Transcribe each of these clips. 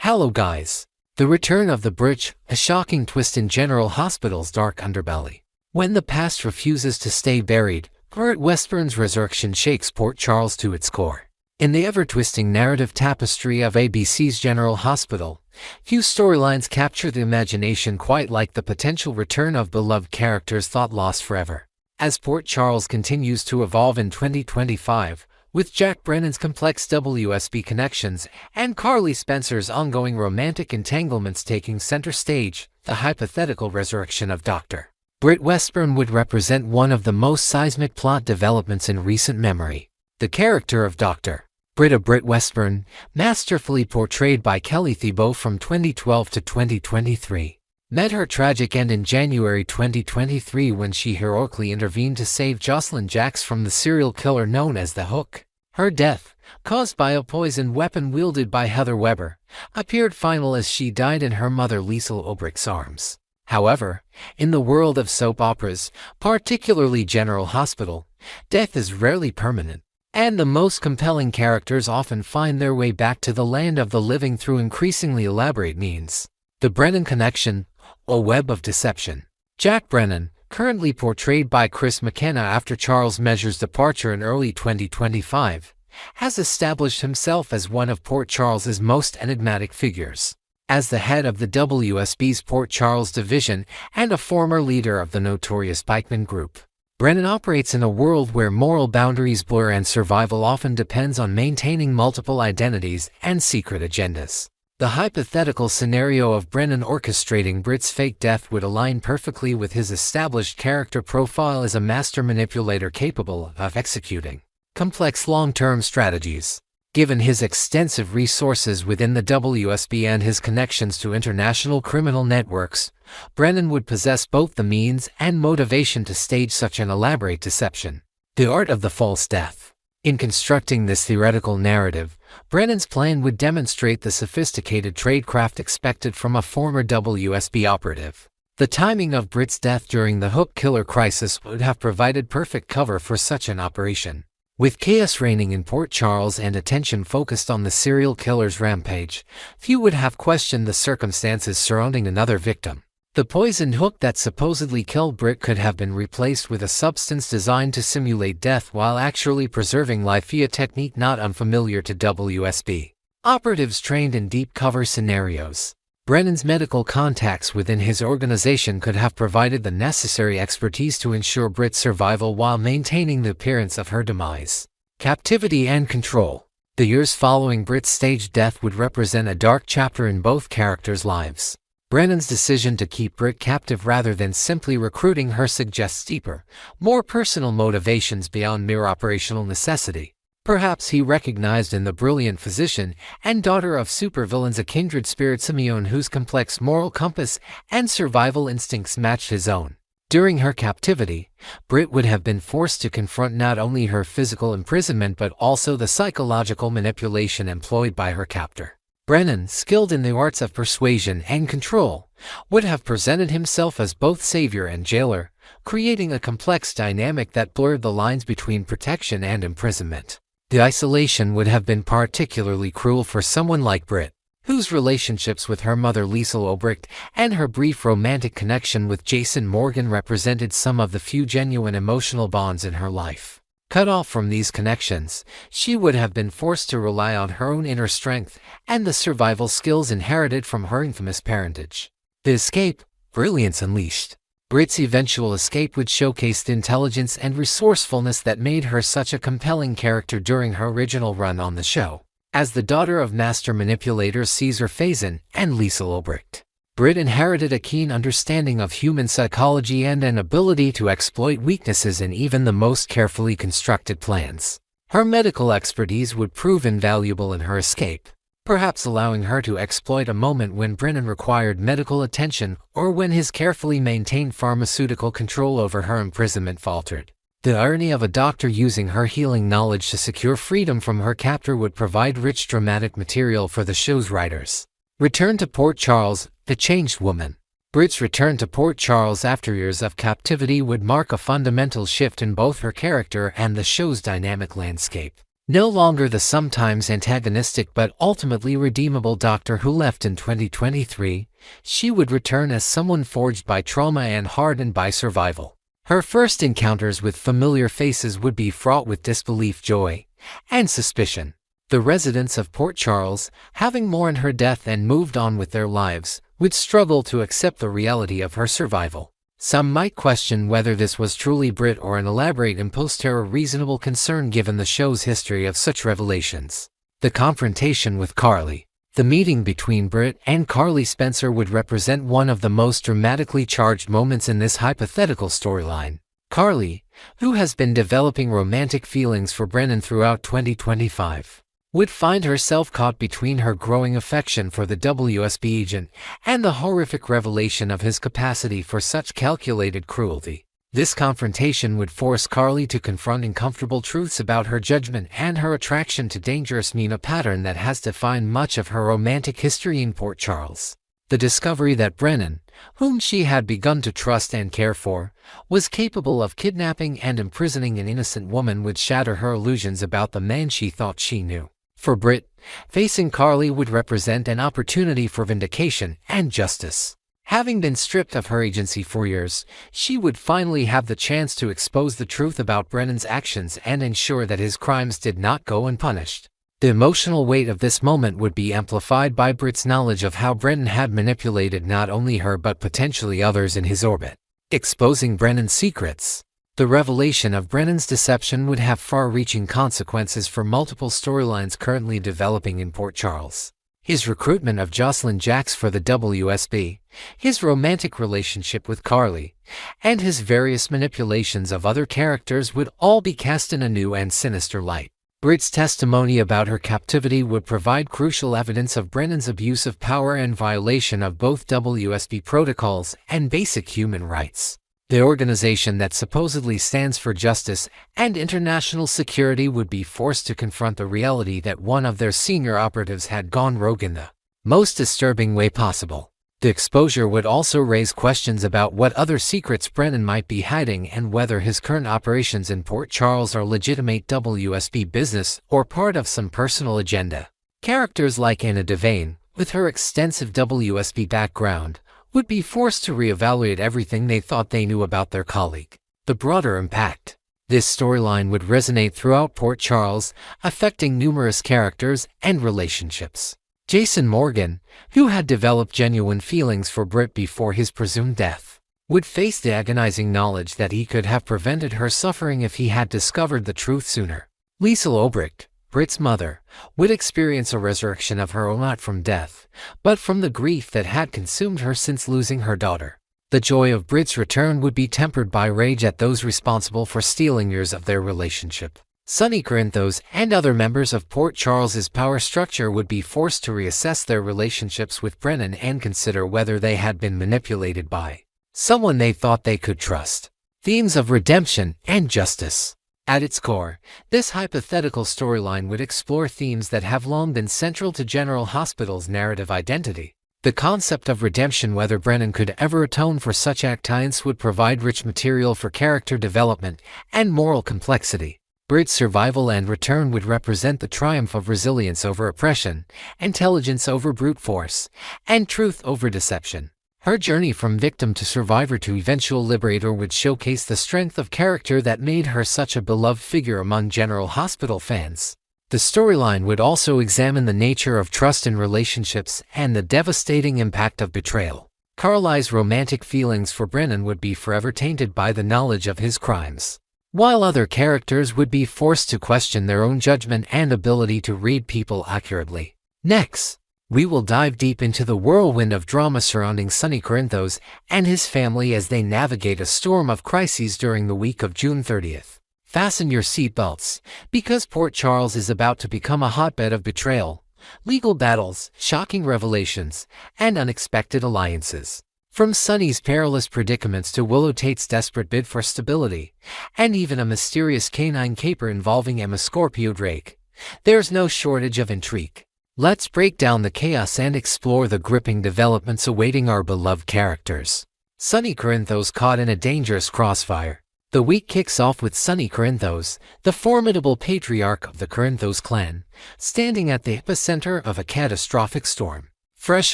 Hello guys! The return of the Bridge, a shocking twist in General Hospital's dark underbelly. When the past refuses to stay buried, Britt Westbourne's resurrection shakes Port Charles to its core. In the ever-twisting narrative tapestry of ABC's General Hospital, few storylines capture the imagination quite like the potential return of beloved characters thought lost forever. As Port Charles continues to evolve in 2025, with Jack Brennan's complex WSB connections and Carly Spencer's ongoing romantic entanglements taking center stage, the hypothetical resurrection of Dr. Britt Westbourne would represent one of the most seismic plot developments in recent memory. The character of Dr. Britt Westbourne, masterfully portrayed by Kelly Thibault from 2012 to 2023, met her tragic end in January 2023 when she heroically intervened to save Jocelyn Jacks from the serial killer known as the Hook. Her death, caused by a poison weapon wielded by Heather Weber, appeared final as she died in her mother Liesl Obrich's arms. However, in the world of soap operas, particularly General Hospital, death is rarely permanent, and the most compelling characters often find their way back to the land of the living through increasingly elaborate means. The Brennan Connection, a web of deception. Jack Brennan, currently portrayed by Chris McKenna after Charles Measure's departure in early 2025, has established himself as one of Port Charles's most enigmatic figures. As the head of the WSB's Port Charles division and a former leader of the notorious Pikeman Group, Brennan operates in a world where moral boundaries blur and survival often depends on maintaining multiple identities and secret agendas. The hypothetical scenario of Brennan orchestrating Britt's fake death would align perfectly with his established character profile as a master manipulator capable of executing complex long-term strategies. Given his extensive resources within the WSB and his connections to international criminal networks, Brennan would possess both the means and motivation to stage such an elaborate deception. The art of the false death. In constructing this theoretical narrative, Brennan's plan would demonstrate the sophisticated tradecraft expected from a former WSB operative. The timing of Britt's death during the Hook killer crisis would have provided perfect cover for such an operation. With chaos reigning in Port Charles and attention focused on the serial killer's rampage, few would have questioned the circumstances surrounding another victim. The poisoned hook that supposedly killed Britt could have been replaced with a substance designed to simulate death while actually preserving life via technique not unfamiliar to WSB operatives trained in deep cover scenarios. Brennan's medical contacts within his organization could have provided the necessary expertise to ensure Britt's survival while maintaining the appearance of her demise. Captivity and control. The years following Britt's staged death would represent a dark chapter in both characters' lives. Brennan's decision to keep Britt captive rather than simply recruiting her suggests deeper, more personal motivations beyond mere operational necessity. Perhaps he recognized in the brilliant physician and daughter of supervillains a kindred spirit Simeon whose complex moral compass and survival instincts matched his own. During her captivity, Britt would have been forced to confront not only her physical imprisonment but also the psychological manipulation employed by her captor. Brennan, skilled in the arts of persuasion and control, would have presented himself as both savior and jailer, creating a complex dynamic that blurred the lines between protection and imprisonment. The isolation would have been particularly cruel for someone like Britt, whose relationships with her mother Liesl Obrich and her brief romantic connection with Jason Morgan represented some of the few genuine emotional bonds in her life. Cut off from these connections, she would have been forced to rely on her own inner strength and the survival skills inherited from her infamous parentage. The escape, Brilliance unleashed. Britt's eventual escape would showcase the intelligence and resourcefulness that made her such a compelling character during her original run on the show. As the daughter of master manipulators Caesar Faison and Liesl Obrich, Britt inherited a keen understanding of human psychology and an ability to exploit weaknesses in even the most carefully constructed plans. Her medical expertise would prove invaluable in her escape, perhaps allowing her to exploit a moment when Brennan required medical attention or when his carefully maintained pharmaceutical control over her imprisonment faltered. The irony of a doctor using her healing knowledge to secure freedom from her captor would provide rich dramatic material for the show's writers. Return to Port Charles, the changed woman. Britt's return to Port Charles after years of captivity would mark a fundamental shift in both her character and the show's dynamic landscape. No longer the sometimes antagonistic but ultimately redeemable doctor who left in 2023, she would return as someone forged by trauma and hardened by survival. Her first encounters with familiar faces would be fraught with disbelief, joy, and suspicion. The residents of Port Charles, having mourned her death and moved on with their lives, would struggle to accept the reality of her survival. Some might question whether this was truly Britt or an elaborate imposter, a reasonable concern given the show's history of such revelations. The confrontation with Carly. The meeting between Britt and Carly Spencer would represent one of the most dramatically charged moments in this hypothetical storyline. Carly, who has been developing romantic feelings for Brennan throughout 2025, would find herself caught between her growing affection for the WSB agent and the horrific revelation of his capacity for such calculated cruelty. This confrontation would force Carly to confront uncomfortable truths about her judgment and her attraction to dangerous men, a pattern that has defined much of her romantic history in Port Charles. The discovery that Brennan, whom she had begun to trust and care for, was capable of kidnapping and imprisoning an innocent woman would shatter her illusions about the man she thought she knew. For Britt, facing Carly would represent an opportunity for vindication and justice. Having been stripped of her agency for years, she would finally have the chance to expose the truth about Brennan's actions and ensure that his crimes did not go unpunished. The emotional weight of this moment would be amplified by Britt's knowledge of how Brennan had manipulated not only her but potentially others in his orbit. Exposing Brennan's secrets. The revelation of Brennan's deception would have far-reaching consequences for multiple storylines currently developing in Port Charles. His recruitment of Jocelyn Jacks for the WSB, his romantic relationship with Carly, and his various manipulations of other characters would all be cast in a new and sinister light. Britt's testimony about her captivity would provide crucial evidence of Brennan's abuse of power and violation of both WSB protocols and basic human rights. The organization that supposedly stands for justice and international security would be forced to confront the reality that one of their senior operatives had gone rogue in the most disturbing way possible. The exposure would also raise questions about what other secrets Brennan might be hiding and whether his current operations in Port Charles are legitimate WSB business or part of some personal agenda. Characters like Anna Devane, with her extensive WSB background, would be forced to reevaluate everything they thought they knew about their colleague. The broader impact. This storyline would resonate throughout Port Charles, affecting numerous characters and relationships. Jason Morgan, who had developed genuine feelings for Britt before his presumed death, would face the agonizing knowledge that he could have prevented her suffering if he had discovered the truth sooner. Liesl Obrecht, Britt's mother, would experience a resurrection of her own, not from death, but from the grief that had consumed her since losing her daughter. The joy of Britt's return would be tempered by rage at those responsible for stealing years of their relationship. Sonny Corinthos and other members of Port Charles's power structure would be forced to reassess their relationships with Brennan and consider whether they had been manipulated by someone they thought they could trust. Themes of redemption and justice. At its core, this hypothetical storyline would explore themes that have long been central to General Hospital's narrative identity. The concept of redemption, whether Brennan could ever atone for such actions, would provide rich material for character development and moral complexity. Britt's survival and return would represent the triumph of resilience over oppression, intelligence over brute force, and truth over deception. Her journey from victim to survivor to eventual liberator would showcase the strength of character that made her such a beloved figure among General Hospital fans. The storyline would also examine the nature of trust in relationships and the devastating impact of betrayal. Carly's romantic feelings for Brennan would be forever tainted by the knowledge of his crimes, while other characters would be forced to question their own judgment and ability to read people accurately. Next, we will dive deep into the whirlwind of drama surrounding Sonny Corinthos and his family as they navigate a storm of crises during the week of June 30th. Fasten your seatbelts, because Port Charles is about to become a hotbed of betrayal, legal battles, shocking revelations, and unexpected alliances. From Sonny's perilous predicaments to Willow Tate's desperate bid for stability, and even a mysterious canine caper involving Emma Scorpio Drake, there's no shortage of intrigue. Let's break down the chaos and explore the gripping developments awaiting our beloved characters. Sonny Corinthos caught in a dangerous crossfire. The week kicks off with Sonny Corinthos, the formidable patriarch of the Corinthos clan, standing at the epicenter of a catastrophic storm. Fresh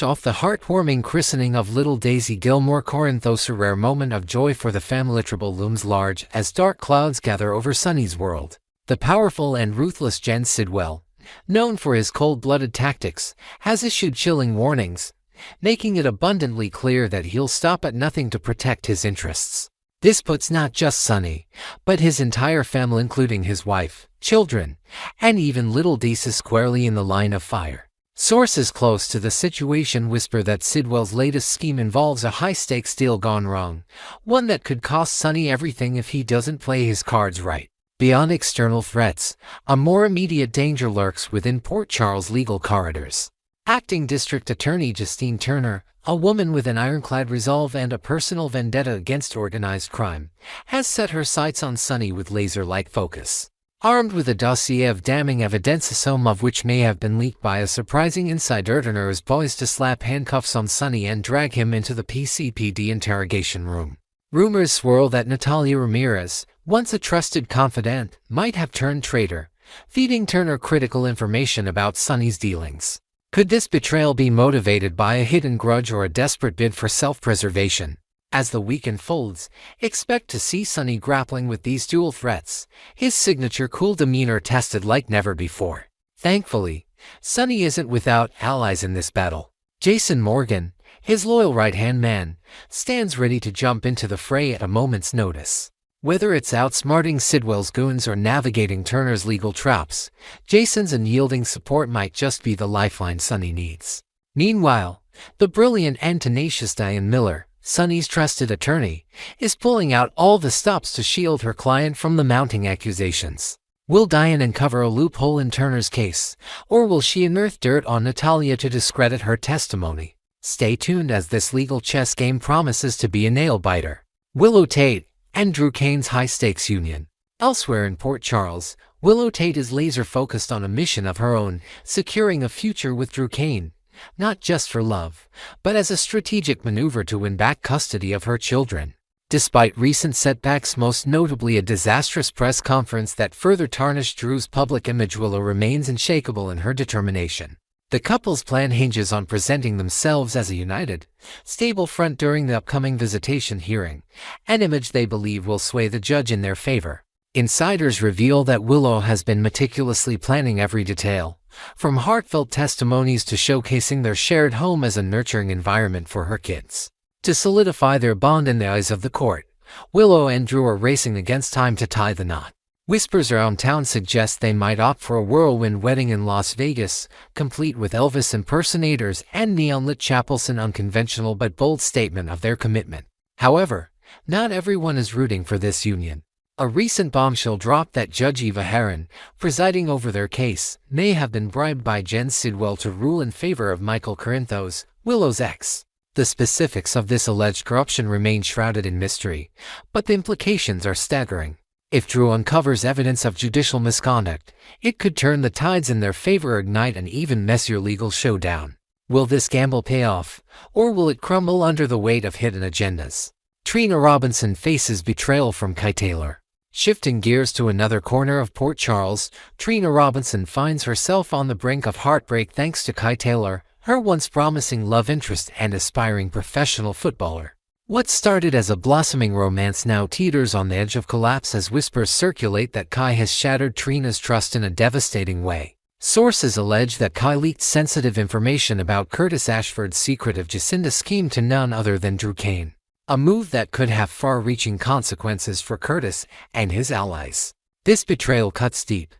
off the heartwarming christening of little Daisy Gilmore Corinthos, a rare moment of joy for the family tribal looms large as dark clouds gather over Sonny's world. The powerful and ruthless Gen Sidwell, known for his cold-blooded tactics, has issued chilling warnings, making it abundantly clear that he'll stop at nothing to protect his interests. This puts not just Sonny, but his entire family, including his wife, children, and even little Daisy, squarely in the line of fire. Sources close to the situation whisper that Sidwell's latest scheme involves a high-stakes deal gone wrong, one that could cost Sonny everything if he doesn't play his cards right. Beyond external threats, a more immediate danger lurks within Port Charles' legal corridors. Acting District Attorney Justine Turner, a woman with an ironclad resolve and a personal vendetta against organized crime, has set her sights on Sonny with laser-like focus. Armed with a dossier of damning evidence, some of which may have been leaked by a surprising insider, Turner is poised to slap handcuffs on Sonny and drag him into the PCPD interrogation room. Rumors swirl that Natalia Ramirez, once a trusted confidant, might have turned traitor, feeding Turner critical information about Sonny's dealings. Could this betrayal be motivated by a hidden grudge or a desperate bid for self-preservation? As the week unfolds, expect to see Sonny grappling with these dual threats, his signature cool demeanor tested like never before. Thankfully, Sonny isn't without allies in this battle. Jason Morgan, his loyal right-hand man, stands ready to jump into the fray at a moment's notice. Whether it's outsmarting Sidwell's goons or navigating Turner's legal traps, Jason's unyielding support might just be the lifeline Sonny needs. Meanwhile, the brilliant and tenacious Diane Miller, Sonny's trusted attorney, is pulling out all the stops to shield her client from the mounting accusations. Will Diane uncover a loophole in Turner's case, or will she unearth dirt on Natalia to discredit her testimony? Stay tuned, as this legal chess game promises to be a nail-biter. Willow Tate and Drew Kane's high-stakes union. Elsewhere in Port Charles, Willow Tate is laser-focused on a mission of her own, securing a future with Drew Kane, not just for love, but as a strategic maneuver to win back custody of her children. Despite recent setbacks, most notably a disastrous press conference that further tarnished Drew's public image, Willow remains unshakable in her determination. The couple's plan hinges on presenting themselves as a united, stable front during the upcoming visitation hearing, an image they believe will sway the judge in their favor. Insiders reveal that Willow has been meticulously planning every detail, from heartfelt testimonies to showcasing their shared home as a nurturing environment for her kids. To solidify their bond in the eyes of the court, Willow and Drew are racing against time to tie the knot. Whispers around town suggest they might opt for a whirlwind wedding in Las Vegas, complete with Elvis impersonators and neon-lit chapels, an unconventional but bold statement of their commitment. However, not everyone is rooting for this union. A recent bombshell dropped that Judge Eva Heron, presiding over their case, may have been bribed by Jen Sidwell to rule in favor of Michael Corinthos, Willow's ex. The specifics of this alleged corruption remain shrouded in mystery, but the implications are staggering. If Drew uncovers evidence of judicial misconduct, it could turn the tides in their favor or ignite an even messier legal showdown. Will this gamble pay off, or will it crumble under the weight of hidden agendas? Trina Robinson faces betrayal from Kai Taylor. Shifting gears to another corner of Port Charles, Trina Robinson finds herself on the brink of heartbreak thanks to Kai Taylor, her once promising love interest and aspiring professional footballer. What started as a blossoming romance now teeters on the edge of collapse as whispers circulate that Kai has shattered Trina's trust in a devastating way. Sources allege that Kai leaked sensitive information about Curtis Ashford's secretive Jacinda scheme to none other than Drew Kane, a move that could have far-reaching consequences for Curtis and his allies. This betrayal cuts deep,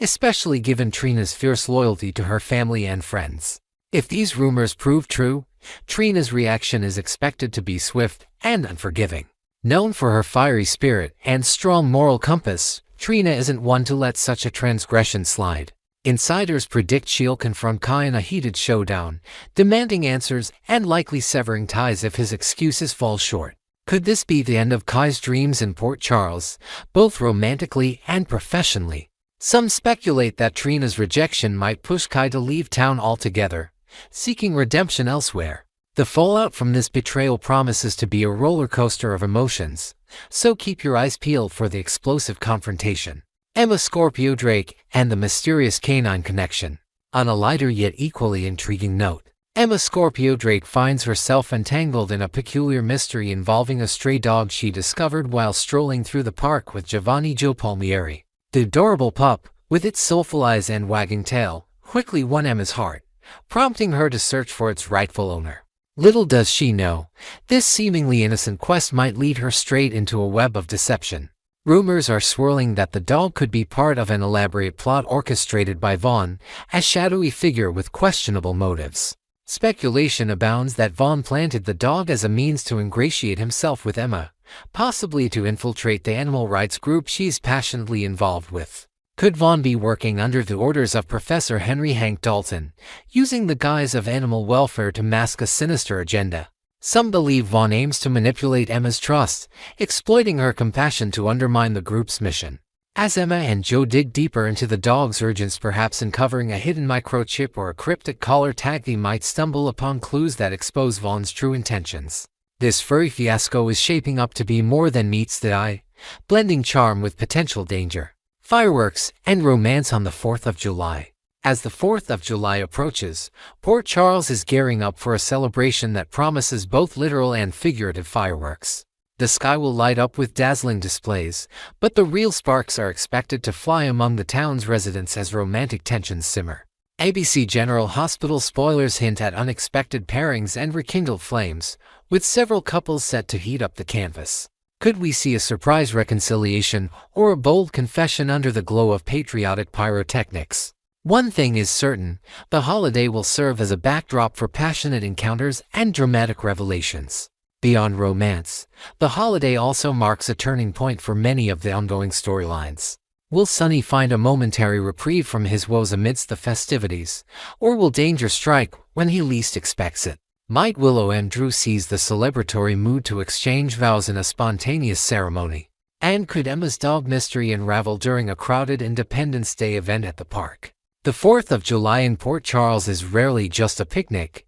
especially given Trina's fierce loyalty to her family and friends. If these rumors prove true, Trina's reaction is expected to be swift and unforgiving. Known for her fiery spirit and strong moral compass, Trina isn't one to let such a transgression slide. Insiders predict she'll confront Kai in a heated showdown, demanding answers and likely severing ties if his excuses fall short. Could this be the end of Kai's dreams in Port Charles, both romantically and professionally? Some speculate that Trina's rejection might push Kai to leave town altogether, seeking redemption elsewhere. The fallout from this betrayal promises to be a roller coaster of emotions, so keep your eyes peeled for the explosive confrontation. Emma Scorpio Drake and the mysterious canine connection. On a lighter yet equally intriguing note, Emma Scorpio Drake finds herself entangled in a peculiar mystery involving a stray dog she discovered while strolling through the park with Giovanni Joe Palmieri. The adorable pup, with its soulful eyes and wagging tail, quickly won Emma's heart, prompting her to search for its rightful owner. Little does she know, this seemingly innocent quest might lead her straight into a web of deception. Rumors are swirling that the dog could be part of an elaborate plot orchestrated by Vaughn, a shadowy figure with questionable motives. Speculation abounds that Vaughn planted the dog as a means to ingratiate himself with Emma, possibly to infiltrate the animal rights group she's passionately involved with. Could Vaughn be working under the orders of Professor Henry Hank Dalton, using the guise of animal welfare to mask a sinister agenda? Some believe Vaughn aims to manipulate Emma's trust, exploiting her compassion to undermine the group's mission. As Emma and Joe dig deeper into the dog's urgence, perhaps uncovering a hidden microchip or a cryptic collar tag, they might stumble upon clues that expose Vaughn's true intentions. This furry fiasco is shaping up to be more than meets the eye, blending charm with potential danger. Fireworks and romance on the 4th of July. As the 4th of July approaches, Port Charles is gearing up for a celebration that promises both literal and figurative fireworks. The sky will light up with dazzling displays, but the real sparks are expected to fly among the town's residents as romantic tensions simmer. ABC General Hospital spoilers hint at unexpected pairings and rekindled flames, with several couples set to heat up the canvas. Could we see a surprise reconciliation or a bold confession under the glow of patriotic pyrotechnics? One thing is certain, the holiday will serve as a backdrop for passionate encounters and dramatic revelations. Beyond romance, the holiday also marks a turning point for many of the ongoing storylines. Will Sonny find a momentary reprieve from his woes amidst the festivities, or will danger strike when he least expects it? Might Willow and Drew seize the celebratory mood to exchange vows in a spontaneous ceremony? And could Emma's dog mystery unravel during a crowded Independence Day event at the park? The 4th of July in Port Charles is rarely just a picnic,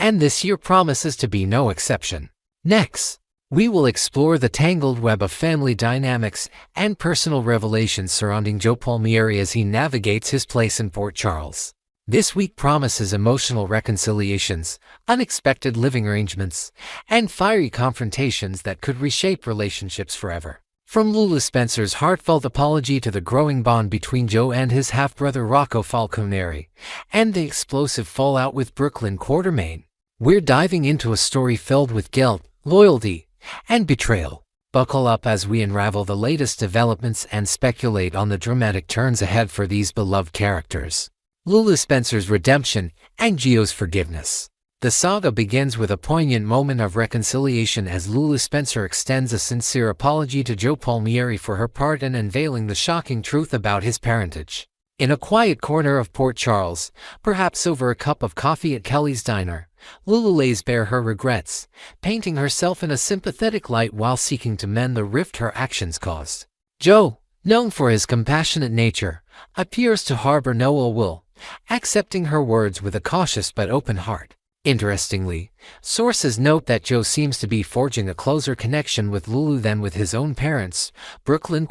and this year promises to be no exception. Next, we will explore the tangled web of family dynamics and personal revelations surrounding Joe Palmieri as he navigates his place in Port Charles. This week promises emotional reconciliations, unexpected living arrangements, and fiery confrontations that could reshape relationships forever. From Lulu Spencer's heartfelt apology to the growing bond between Joe and his half-brother Rocco Falconeri, and the explosive fallout with Brook Lynn, we're diving into a story filled with guilt, loyalty, and betrayal. Buckle up as we unravel the latest developments and speculate on the dramatic turns ahead for these beloved characters. Lulu Spencer's redemption and Gio's forgiveness. The saga begins with a poignant moment of reconciliation as Lulu Spencer extends a sincere apology to Joe Palmieri for her part in unveiling the shocking truth about his parentage. In a quiet corner of Port Charles, perhaps over a cup of coffee at Kelly's Diner, Lulu lays bare her regrets, painting herself in a sympathetic light while seeking to mend the rift her actions caused. Joe, known for his compassionate nature, appears to harbor no ill will, accepting her words with a cautious but open heart. Interestingly, sources note that Joe seems to be forging a closer connection with Lulu than with his own parents, Brook Lynn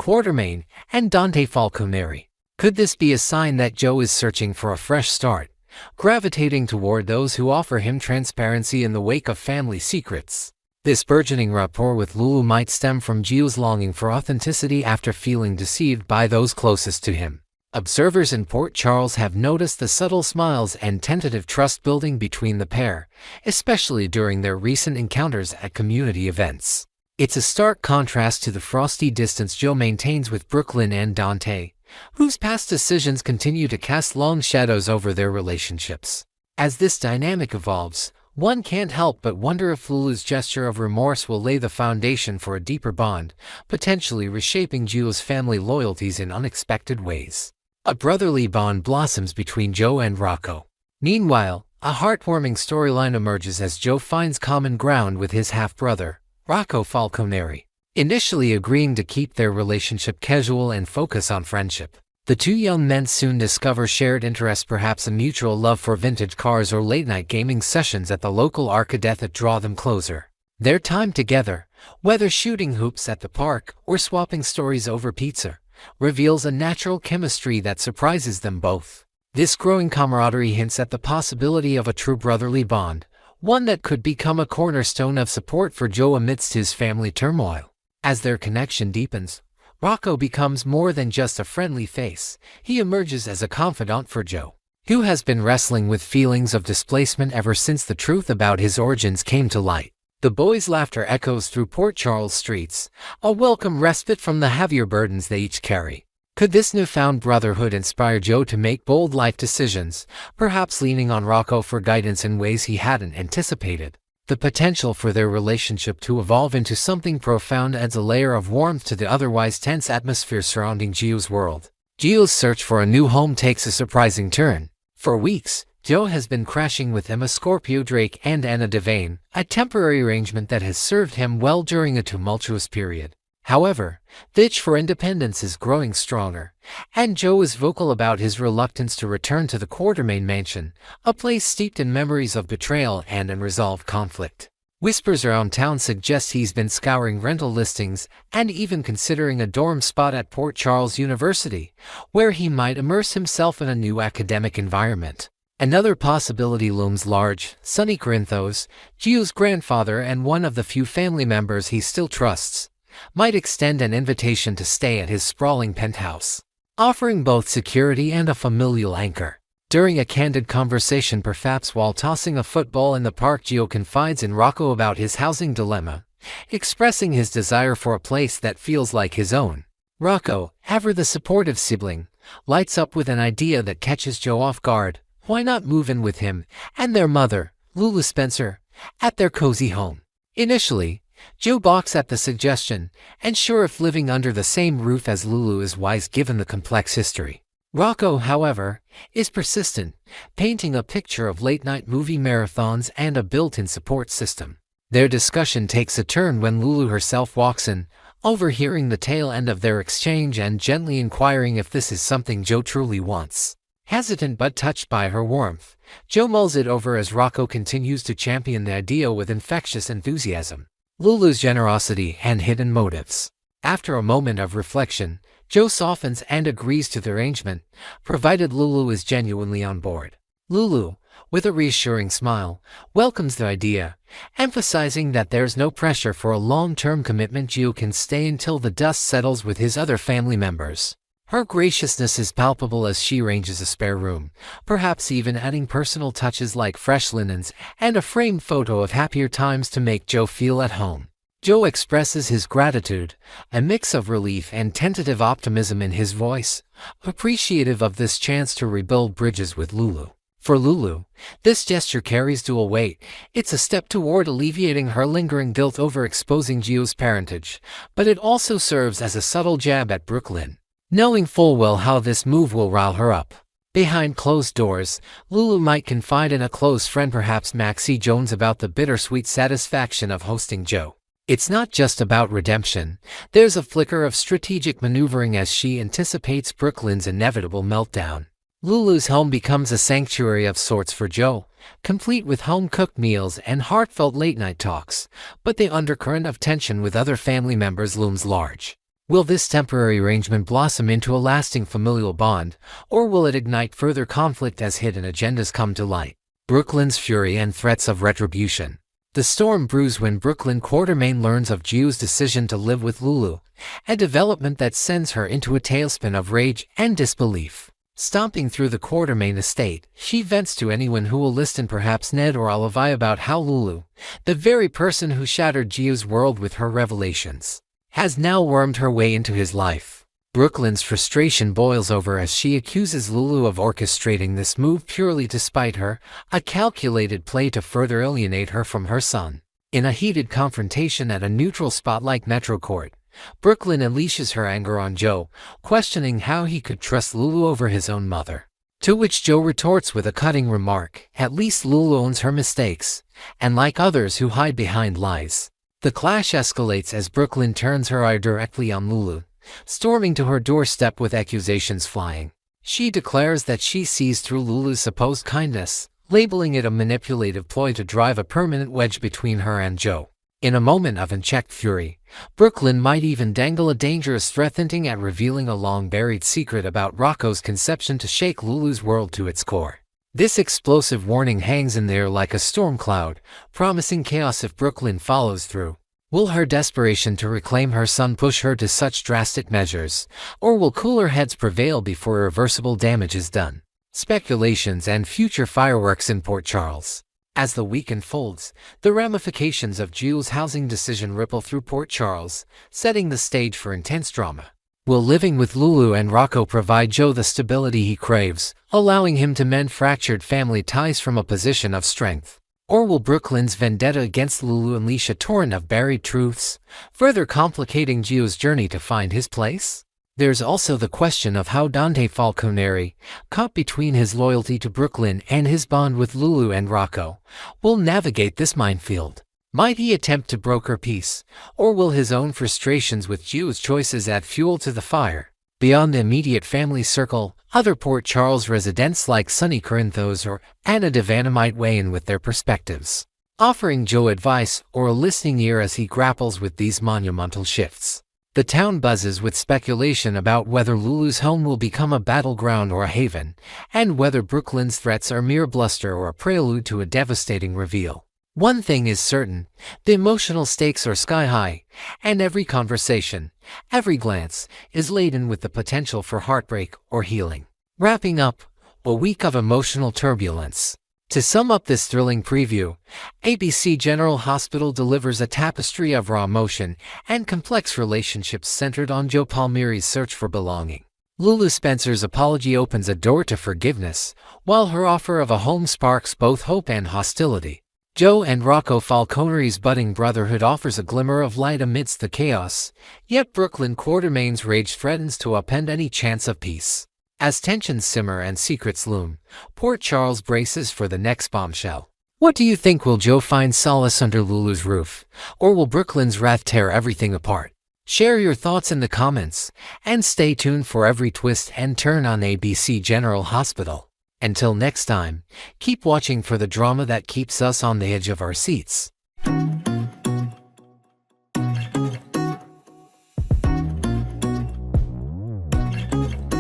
and Dante Falconeri. Could this be a sign that Joe is searching for a fresh start, gravitating toward those who offer him transparency in the wake of family secrets? This burgeoning rapport with Lulu might stem from Gio's longing for authenticity after feeling deceived by those closest to him. Observers in Port Charles have noticed the subtle smiles and tentative trust building between the pair, especially during their recent encounters at community events. It's a stark contrast to the frosty distance Joe maintains with Brook Lynn and Dante, whose past decisions continue to cast long shadows over their relationships. As this dynamic evolves, one can't help but wonder if Lulu's gesture of remorse will lay the foundation for a deeper bond, potentially reshaping Gio's family loyalties in unexpected ways. A brotherly bond blossoms between Joe and Rocco. Meanwhile, a heartwarming storyline emerges as Joe finds common ground with his half-brother, Rocco Falconeri. Initially agreeing to keep their relationship casual and focus on friendship, The two young men soon discover shared interests, perhaps a mutual love for vintage cars or late-night gaming sessions at the local arcade that draw them closer. Their time together, whether shooting hoops at the park or swapping stories over pizza, reveals a natural chemistry that surprises them both. This growing camaraderie hints at the possibility of a true brotherly bond, one that could become a cornerstone of support for Joe amidst his family turmoil. As their connection deepens, Rocco becomes more than just a friendly face. He emerges as a confidant for Joe, who has been wrestling with feelings of displacement ever since the truth about his origins came to light. The boys' laughter echoes through Port Charles streets, a welcome respite from the heavier burdens they each carry. Could this newfound brotherhood inspire Joe to make bold life decisions, perhaps leaning on Rocco for guidance in ways he hadn't anticipated? The potential for their relationship to evolve into something profound adds a layer of warmth to the otherwise tense atmosphere surrounding Gio's world. Gio's search for a new home takes a surprising turn. For weeks, Joe has been crashing with Emma Scorpio Drake and Anna Devane, a temporary arrangement that has served him well during a tumultuous period. However, the itch for independence is growing stronger, and Joe is vocal about his reluctance to return to the Quartermain mansion, a place steeped in memories of betrayal and unresolved conflict. Whispers around town suggest he's been scouring rental listings and even considering a dorm spot at Port Charles University, where he might immerse himself in a new academic environment. Another possibility looms large. Sonny Corinthos, Gio's grandfather and one of the few family members he still trusts, might extend an invitation to stay at his sprawling penthouse, offering both security and a familial anchor. During a candid conversation, perhaps while tossing a football in the park, Gio confides in Rocco about his housing dilemma, expressing his desire for a place that feels like his own. Rocco, ever the supportive sibling, lights up with an idea that catches Joe off guard. Why not move in with him and their mother, Lulu Spencer, at their cozy home? Initially, Joe balks at the suggestion, unsure if living under the same roof as Lulu is wise given the complex history. Rocco, however, is persistent, painting a picture of late-night movie marathons and a built-in support system. Their discussion takes a turn when Lulu herself walks in, overhearing the tail end of their exchange and gently inquiring if this is something Joe truly wants. Hesitant but touched by her warmth, Joe mulls it over as Rocco continues to champion the idea with infectious enthusiasm. Lulu's generosity and hidden motives. After a moment of reflection, Joe softens and agrees to the arrangement, provided Lulu is genuinely on board. Lulu, with a reassuring smile, welcomes the idea, emphasizing that there's no pressure for a long-term commitment. Gio can stay until the dust settles with his other family members. Her graciousness is palpable as she arranges a spare room, perhaps even adding personal touches like fresh linens and a framed photo of happier times to make Joe feel at home. Joe expresses his gratitude, a mix of relief and tentative optimism in his voice, appreciative of this chance to rebuild bridges with Lulu. For Lulu, this gesture carries dual weight. It's a step toward alleviating her lingering guilt over exposing Gio's parentage, but it also serves as a subtle jab at Brook Lynn, knowing full well how this move will rile her up. Behind closed doors, Lulu might confide in a close friend, perhaps Maxie Jones, about the bittersweet satisfaction of hosting Joe. It's not just about redemption. There's a flicker of strategic maneuvering as she anticipates Brook Lynn's inevitable meltdown. Lulu's home becomes a sanctuary of sorts for Joe, complete with home-cooked meals and heartfelt late-night talks, but the undercurrent of tension with other family members looms large. Will this temporary arrangement blossom into a lasting familial bond, or will it ignite further conflict as hidden agendas come to light? Brook Lynn's fury and threats of retribution. The storm brews when Brook Lynn Quartermain learns of Gio's decision to live with Lulu, a development that sends her into a tailspin of rage and disbelief. Stomping through the Quartermain estate, she vents to anyone who will listen, perhaps Ned or Olivia, about how Lulu, the very person who shattered Gio's world with her revelations, has now wormed her way into his life. Brook Lynn's frustration boils over as she accuses Lulu of orchestrating this move purely to spite her, a calculated play to further alienate her from her son. In a heated confrontation at a neutral spot like Metro Court, Brook Lynn unleashes her anger on Joe, questioning how he could trust Lulu over his own mother. To which Joe retorts with a cutting remark, "At least Lulu owns her mistakes, and like others who hide behind lies." The clash escalates as Brook Lynn turns her ire directly on Lulu, storming to her doorstep with accusations flying. She declares that she sees through Lulu's supposed kindness, labeling it a manipulative ploy to drive a permanent wedge between her and Joe. In a moment of unchecked fury, Brook Lynn might even dangle a dangerous threat, hinting at revealing a long-buried secret about Rocco's conception to shake Lulu's world to its core. This explosive warning hangs in there like a storm cloud, promising chaos if Brook Lynn follows through. Will her desperation to reclaim her son push her to such drastic measures, or will cooler heads prevail before irreversible damage is done? Speculations and future fireworks in Port Charles. As the week unfolds, the ramifications of Drew's housing decision ripple through Port Charles, setting the stage for intense drama. Will living with Lulu and Rocco provide Joe the stability he craves, allowing him to mend fractured family ties from a position of strength? Or will Brook Lynn's vendetta against Lulu unleash a torrent of buried truths, further complicating Drew's journey to find his place? There's also the question of how Dante Falconeri, caught between his loyalty to Brook Lynn and his bond with Lulu and Rocco, will navigate this minefield. Might he attempt to broker peace, or will his own frustrations with Drew's choices add fuel to the fire? Beyond the immediate family circle, other Port Charles residents like Sonny Corinthos or Anna Devana might weigh in with their perspectives, offering Joe advice or a listening ear as he grapples with these monumental shifts. The town buzzes with speculation about whether Lulu's home will become a battleground or a haven, and whether Brook Lynn's threats are mere bluster or a prelude to a devastating reveal. One thing is certain, the emotional stakes are sky high, and every conversation, every glance, is laden with the potential for heartbreak or healing. Wrapping up, a week of emotional turbulence. To sum up this thrilling preview, ABC General Hospital delivers a tapestry of raw emotion and complex relationships centered on Joe Palmieri's search for belonging. Lulu Spencer's apology opens a door to forgiveness, while her offer of a home sparks both hope and hostility. Joe and Rocco Falconeri's budding brotherhood offers a glimmer of light amidst the chaos, yet Brook Lynn Quartermain's rage threatens to upend any chance of peace. As tensions simmer and secrets loom, Port Charles braces for the next bombshell. What do you think? Will Joe find solace under Lulu's roof, or will Brook Lynn's wrath tear everything apart? Share your thoughts in the comments, and stay tuned for every twist and turn on ABC General Hospital. Until next time, keep watching for the drama that keeps us on the edge of our seats.